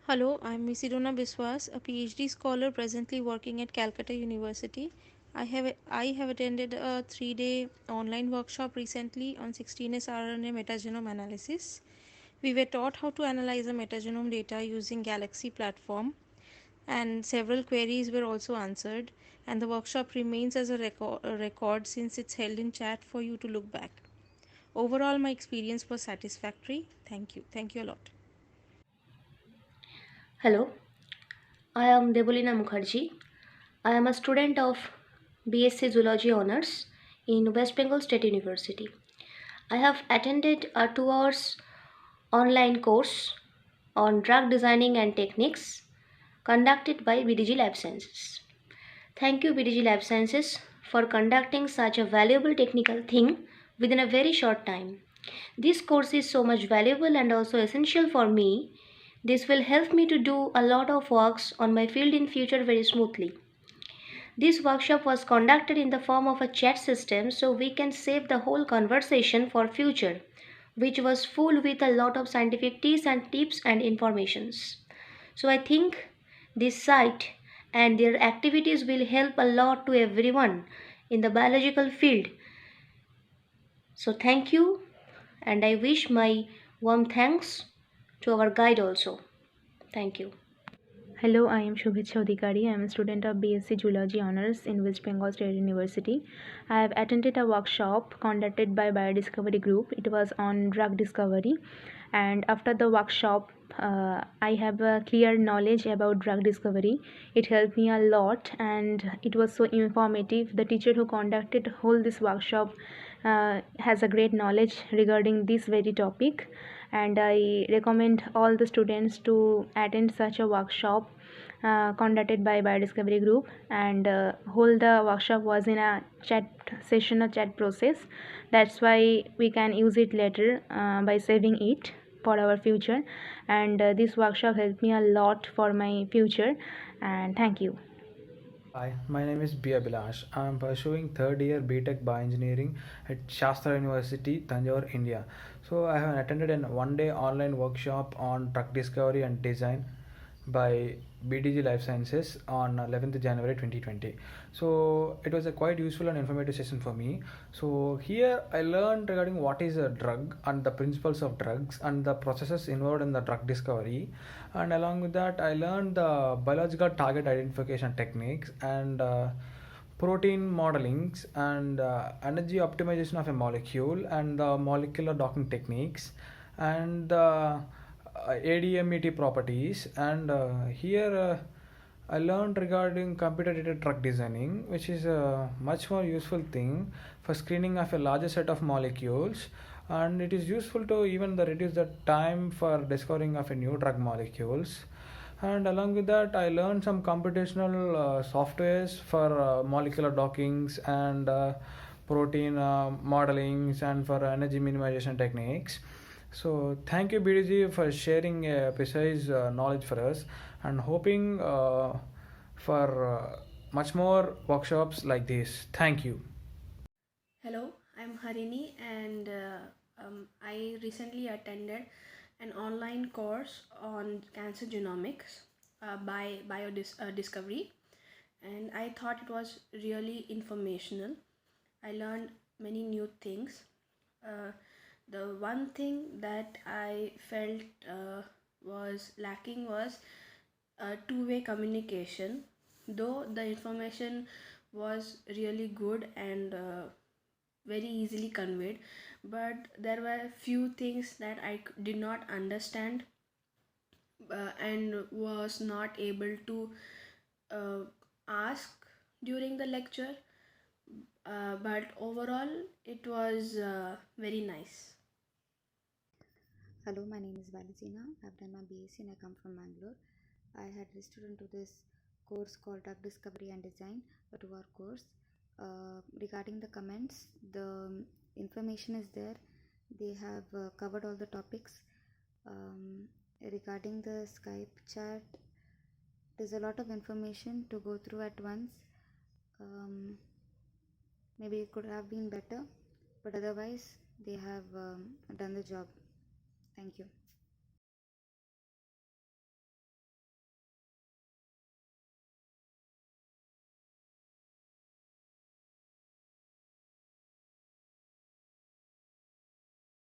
Hello, I'm Miss Iruna Biswas, a PhD scholar presently working at Calcutta University. I have attended a 3-day online workshop recently on 16S RNA metagenome analysis. We were taught how to analyze the metagenome data using Galaxy platform, and several queries were also answered. And the workshop remains as a record since it's held in chat for you to look back. Overall, my experience was satisfactory. Thank you. Thank you a lot. Hello, I am Debolina Mukherjee. I am a student of BSc Zoology Honours in West Bengal State University. I have attended a 2 hours online course on drug designing and techniques conducted by BDG Lab Sciences. Thank you BDG Lab Sciences for conducting such a valuable technical thing within a very short time. This course is so much valuable and also essential for me. This will help me to do a lot of works on my field in future very smoothly. This workshop was conducted in the form of a chat system so we can save the whole conversation for future, which was full with a lot of scientific tips and informations. So I think this site and their activities will help a lot to everyone in the biological field. So thank you, and I wish my warm thanks to our guide also. Thank you. Hello, I am Shubhechha Adhikari. I am a student of BSc Zoology Honours in West Bengal State University. I have attended a workshop conducted by Biodiscovery Group. It was on drug discovery, and after the workshop, I have a clear knowledge about drug discovery. It helped me a lot, and it was so informative. The teacher who conducted whole this workshop has a great knowledge regarding this very topic, and I recommend all the students to attend such a workshop conducted by Biodiscovery Group, and whole the workshop was in a chat session, a chat process. That's why we can use it later by saving it for our future, and this workshop helped me a lot for my future, and thank you. Hi, my name is B. Abhilash. I am pursuing third year BTech Bioengineering at Shastra University, Tanjore, India. So I have attended a one-day online workshop on drug discovery and design by BDG Life Sciences on 11th January 2020. So it was a quite useful and informative session for me. So here I learned regarding what is a drug and the principles of drugs and the processes involved in the drug discovery, and along with that I learned the biological target identification techniques and protein modelings and energy optimization of a molecule and the molecular docking techniques and the ADMET properties, and here I learned regarding computer aided drug designing, which is a much more useful thing for screening of a larger set of molecules, and it is useful to even reduce the time for discovering of a new drug molecules. And along with that I learned some computational softwares for molecular dockings and protein modelings and for energy minimization techniques. So thank you BDG for sharing precise knowledge for us, and hoping for much more workshops like this. Thank you. Hello, I'm Harini, and I recently attended an online course on cancer genomics by Biodiscovery, and I thought it was really informational. I learned many new things. Uh, the one thing that I felt was lacking was two-way communication, though the information was really good and very easily conveyed, but there were few things that did not understand and was not able to uh, ask during the lecture, but overall it was very nice. Hello, my name is Valentina. I've done my BSc and I come from Bangalore. I had registered into this course called Drug Discovery and Design, a 2 hour course. Regarding the comments, the information is there. They have covered all the topics. Regarding the Skype chat, there's a lot of information to go through at once. Um, Maybe it could have been better, but otherwise, they have done the job. Thank you.